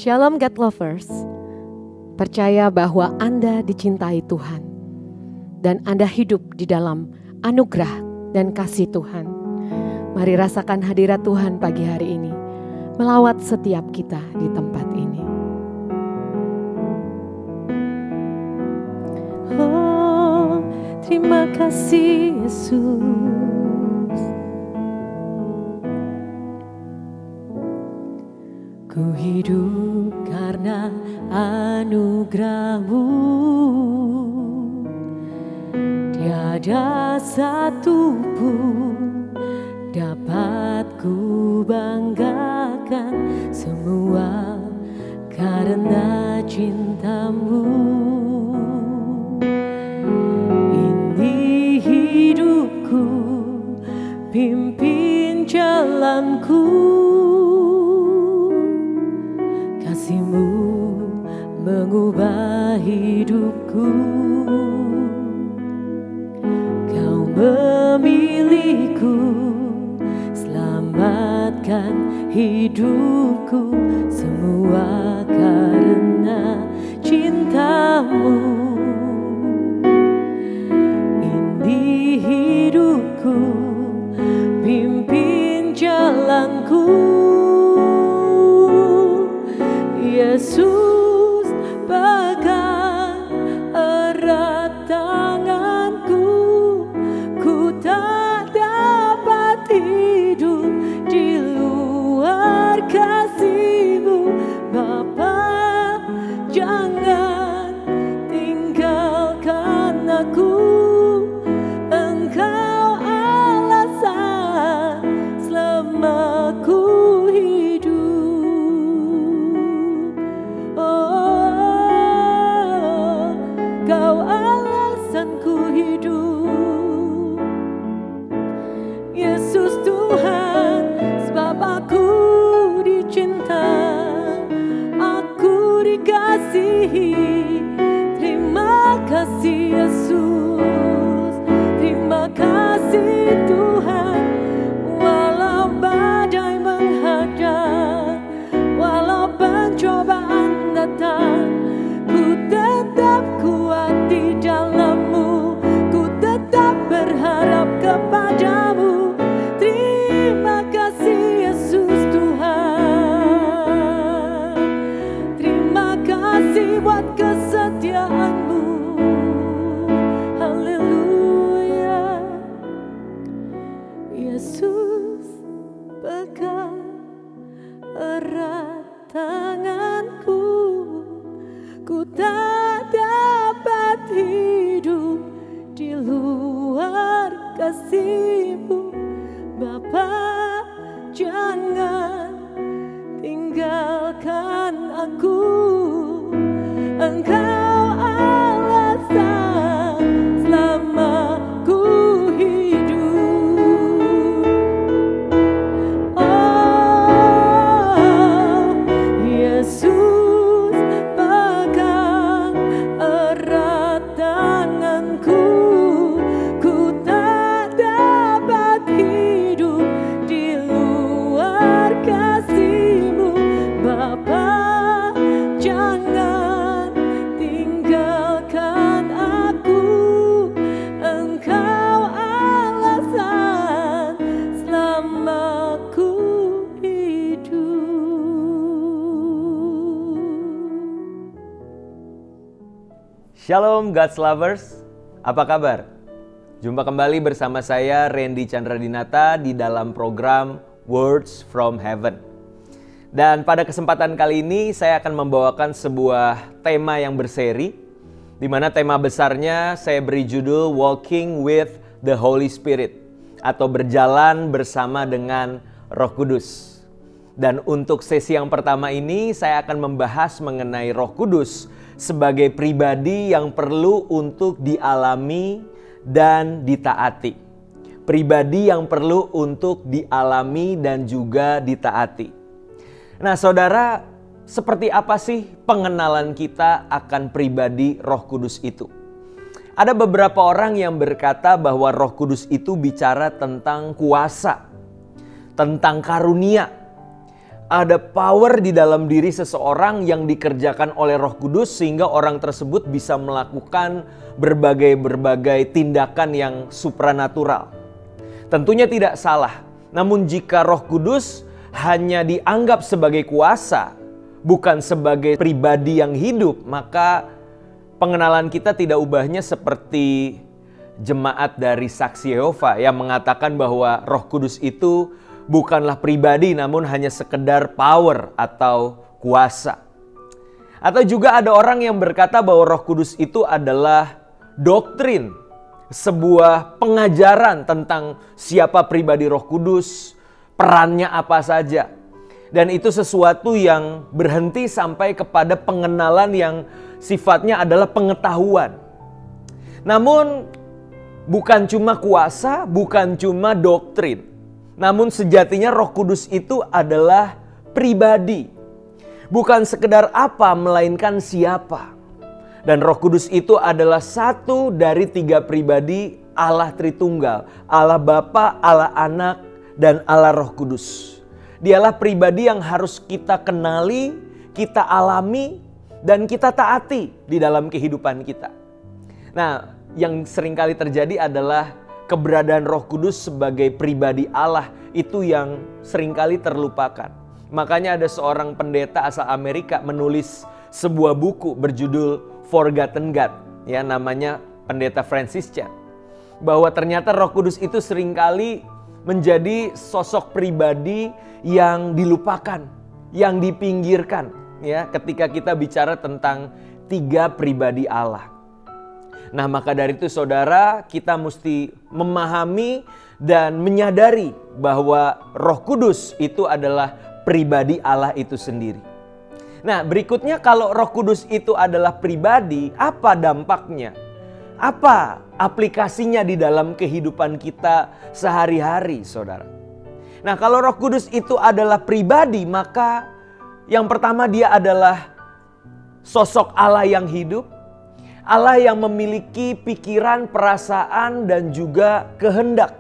Shalom God Lovers, percaya bahwa Anda dicintai Tuhan dan Anda hidup di dalam anugerah dan kasih Tuhan. Mari rasakan hadirat Tuhan pagi hari ini, melawat setiap kita di tempat ini. Oh, terima kasih Yesus. Ku hidup karena anugerah-Mu, tiada satu pun dapat ku banggakan, semua karena cinta-Mu. Ini hidupku, pimpin jalanku, kasih-Mu mengubah hidupku. Kau memilihku, selamatkan hidupku, semua karena cinta-Mu. Ini hidupku, pimpin jalanku, Yesus pegang erat tanganku, ku tak dapat hidup di luar kasih-Mu. Bapa, jangan tinggalkan aku, Engkau alasan selama ku hidup. Kau alasanku hidup, Yesus Tuhan, sebab aku dicinta, aku dikasihi. Terima kasih Yesus, terima kasih Tuhan. Walau badai menghadang, walau pencobaan datang, ku tetap kuat di dalam-Mu, ku tetap berharap kepada-Mu. Terima kasih Yesus Tuhan, terima kasih buat kesetiaan-Mu. Haleluya. Yesus pegang erat tanganku, ku tak dapat hidup di luar kasih-Mu. Bapa, jangan tinggalkan aku, Engkau alasan selama ku hidup. Oh, Yesus pegang erat tanganku, ku tak dapat hidup di luar kasih-Mu. Bapa, jangan tinggalkan aku, Engkau alasan selama ku hidup. Shalom God's Lovers, apa kabar? Jumpa kembali bersama saya Randy Chandradinata di dalam program Words from Heaven. Dan pada kesempatan kali ini saya akan membawakan sebuah tema yang berseri, di mana tema besarnya saya beri judul Walking with the Holy Spirit, atau berjalan bersama dengan Roh Kudus. Dan untuk sesi yang pertama ini saya akan membahas mengenai Roh Kudus sebagai pribadi yang perlu untuk dialami dan ditaati. Pribadi yang perlu untuk dialami dan juga ditaati. Nah, saudara, seperti apa sih pengenalan kita akan pribadi Roh Kudus itu? Ada beberapa orang yang berkata bahwa Roh Kudus itu bicara tentang kuasa, tentang karunia. ada power di dalam diri seseorang yang dikerjakan oleh Roh Kudus sehingga orang tersebut bisa melakukan berbagai tindakan yang supranatural. Tentunya tidak salah. Namun jika Roh Kudus hanya dianggap sebagai kuasa, bukan sebagai pribadi yang hidup, maka pengenalan kita tidak ubahnya seperti jemaat dari Saksi Yehova yang mengatakan bahwa Roh Kudus itu bukanlah pribadi namun hanya sekedar power atau kuasa. Atau juga ada orang yang berkata bahwa Roh Kudus itu adalah doktrin, sebuah pengajaran tentang siapa pribadi Roh Kudus, perannya apa saja. Dan itu sesuatu yang berhenti sampai kepada pengenalan yang sifatnya adalah pengetahuan. Namun bukan cuma kuasa, bukan cuma doktrin. Namun sejatinya Roh Kudus itu adalah pribadi. Bukan sekedar apa, melainkan siapa. Dan Roh Kudus itu adalah satu dari 3 pribadi Allah Tritunggal. Allah Bapa, Allah Anak, dan Allah Roh Kudus. Dialah pribadi yang harus kita kenali, kita alami, dan kita taati di dalam kehidupan kita. Nah, yang seringkali terjadi adalah keberadaan Roh Kudus sebagai pribadi Allah itu yang seringkali terlupakan. Makanya ada seorang pendeta asal Amerika menulis sebuah buku berjudul Forgotten God, ya, namanya pendeta Francis Chan. Bahwa ternyata Roh Kudus itu seringkali menjadi sosok pribadi yang dilupakan, yang dipinggirkan, ya, ketika kita bicara tentang 3 pribadi Allah. Nah, maka dari itu saudara, kita mesti memahami dan menyadari bahwa Roh Kudus itu adalah pribadi Allah itu sendiri. Nah, berikutnya kalau Roh Kudus itu adalah pribadi, apa dampaknya? Apa aplikasinya di dalam kehidupan kita sehari-hari, saudara? Nah, kalau Roh Kudus itu adalah pribadi, maka yang pertama dia adalah sosok Allah yang hidup. Allah yang memiliki pikiran, perasaan, dan juga kehendak.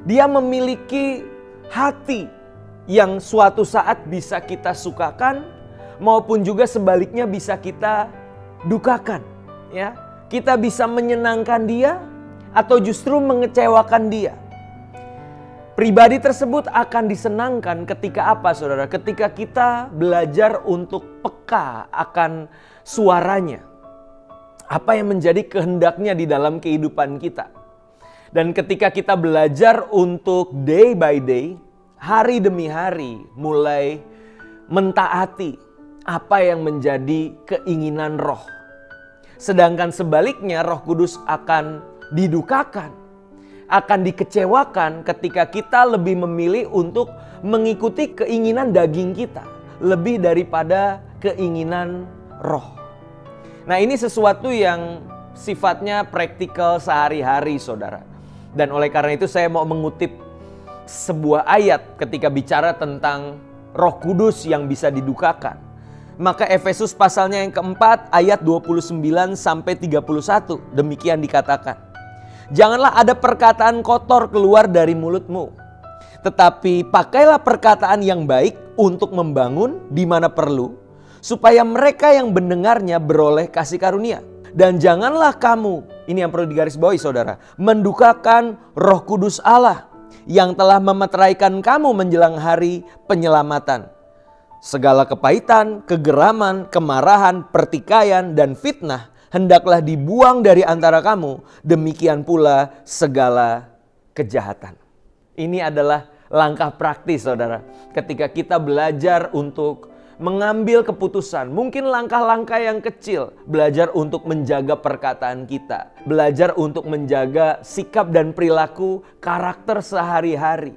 Dia memiliki hati yang suatu saat bisa kita sukakan, maupun juga sebaliknya bisa kita dukakan, ya. Kita bisa menyenangkan dia atau justru mengecewakan dia. Pribadi tersebut akan disenangkan ketika apa, saudara? Ketika kita belajar untuk peka akan suaranya. Apa yang menjadi kehendaknya di dalam kehidupan kita. Dan ketika kita belajar untuk day by day, hari demi hari, mulai mentaati apa yang menjadi keinginan roh. Sedangkan sebaliknya Roh Kudus akan didukakan, akan dikecewakan ketika kita lebih memilih untuk mengikuti keinginan daging kita lebih daripada keinginan roh. Nah, ini sesuatu yang sifatnya praktikal sehari-hari, saudara. Dan oleh karena itu saya mau mengutip sebuah ayat ketika bicara tentang Roh Kudus yang bisa didukakan. Maka Efesus pasalnya yang keempat ayat 29 sampai 31 demikian dikatakan. Janganlah ada perkataan kotor keluar dari mulutmu, tetapi pakailah perkataan yang baik untuk membangun di mana perlu, supaya mereka yang mendengarnya beroleh kasih karunia. Dan janganlah kamu, ini yang perlu digarisbawahi saudara, mendukakan Roh Kudus Allah yang telah memeteraikan kamu menjelang hari penyelamatan. Segala kepahitan, kegeraman, kemarahan, pertikaian, dan fitnah hendaklah dibuang dari antara kamu. Demikian pula segala kejahatan. Ini adalah langkah praktis, saudara. Ketika kita belajar untuk mengambil keputusan, mungkin langkah-langkah yang kecil. Belajar untuk menjaga perkataan kita. Belajar untuk menjaga sikap dan perilaku karakter sehari-hari.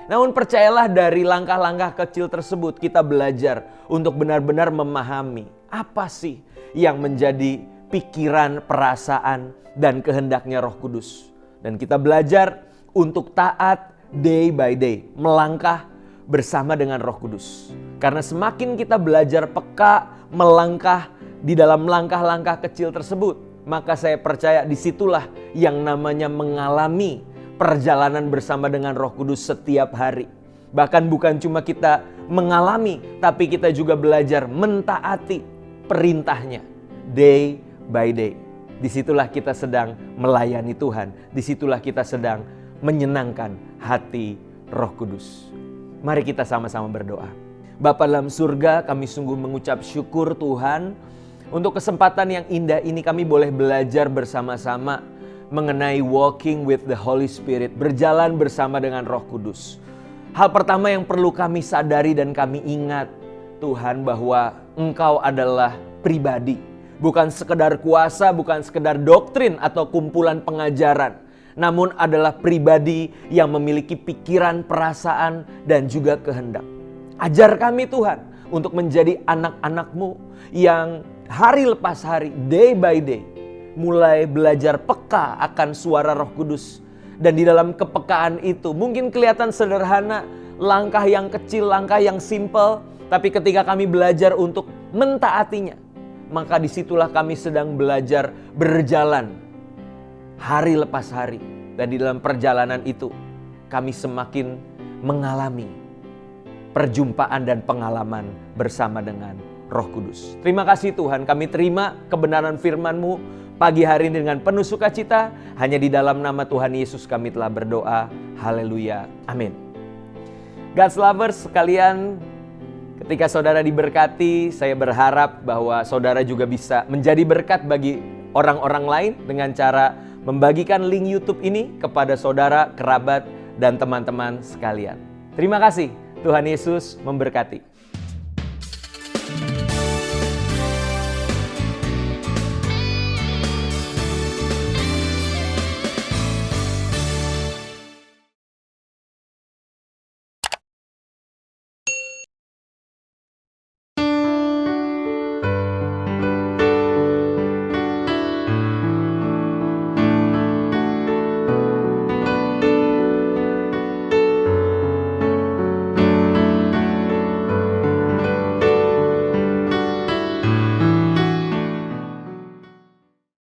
Namun percayalah dari langkah-langkah kecil tersebut kita belajar untuk benar-benar memahami apa sih yang menjadi pikiran, perasaan, dan kehendaknya Roh Kudus. Dan kita belajar untuk taat day by day, melangkah bersama dengan Roh Kudus. Karena semakin kita belajar peka, melangkah di dalam langkah-langkah kecil tersebut, maka saya percaya disitulah yang namanya mengalami perjalanan bersama dengan Roh Kudus setiap hari. Bahkan bukan cuma kita mengalami, tapi kita juga belajar mentaati perintahnya day by day. Disitulah kita sedang melayani Tuhan. Disitulah kita sedang menyenangkan hati Roh Kudus. Mari kita sama-sama berdoa. Bapa dalam surga, kami sungguh mengucap syukur Tuhan untuk kesempatan yang indah ini kami boleh belajar bersama-sama mengenai walking with the Holy Spirit, berjalan bersama dengan Roh Kudus. Hal pertama yang perlu kami sadari dan kami ingat, Tuhan, bahwa Engkau adalah pribadi. Bukan sekedar kuasa, bukan sekedar doktrin atau kumpulan pengajaran. Namun adalah pribadi yang memiliki pikiran, perasaan, dan juga kehendak. Ajar kami Tuhan untuk menjadi anak-anak-Mu yang hari lepas hari, day by day, mulai belajar peka akan suara Roh Kudus. Dan di dalam kepekaan itu mungkin kelihatan sederhana, langkah yang kecil, langkah yang simple. Tapi ketika kami belajar untuk mentaatinya, maka disitulah kami sedang belajar berjalan hari lepas hari. Dan di dalam perjalanan itu kami semakin mengalami perjumpaan dan pengalaman bersama dengan Roh Kudus. Terima kasih Tuhan, kami terima kebenaran firman-Mu pagi hari ini dengan penuh sukacita. Hanya di dalam nama Tuhan Yesus kami telah berdoa. Haleluya. Amin. God's lovers sekalian, ketika saudara diberkati, saya berharap bahwa saudara juga bisa menjadi berkat bagi orang-orang lain dengan cara membagikan link YouTube ini kepada saudara, kerabat, dan teman-teman sekalian. Terima kasih. Tuhan Yesus memberkati.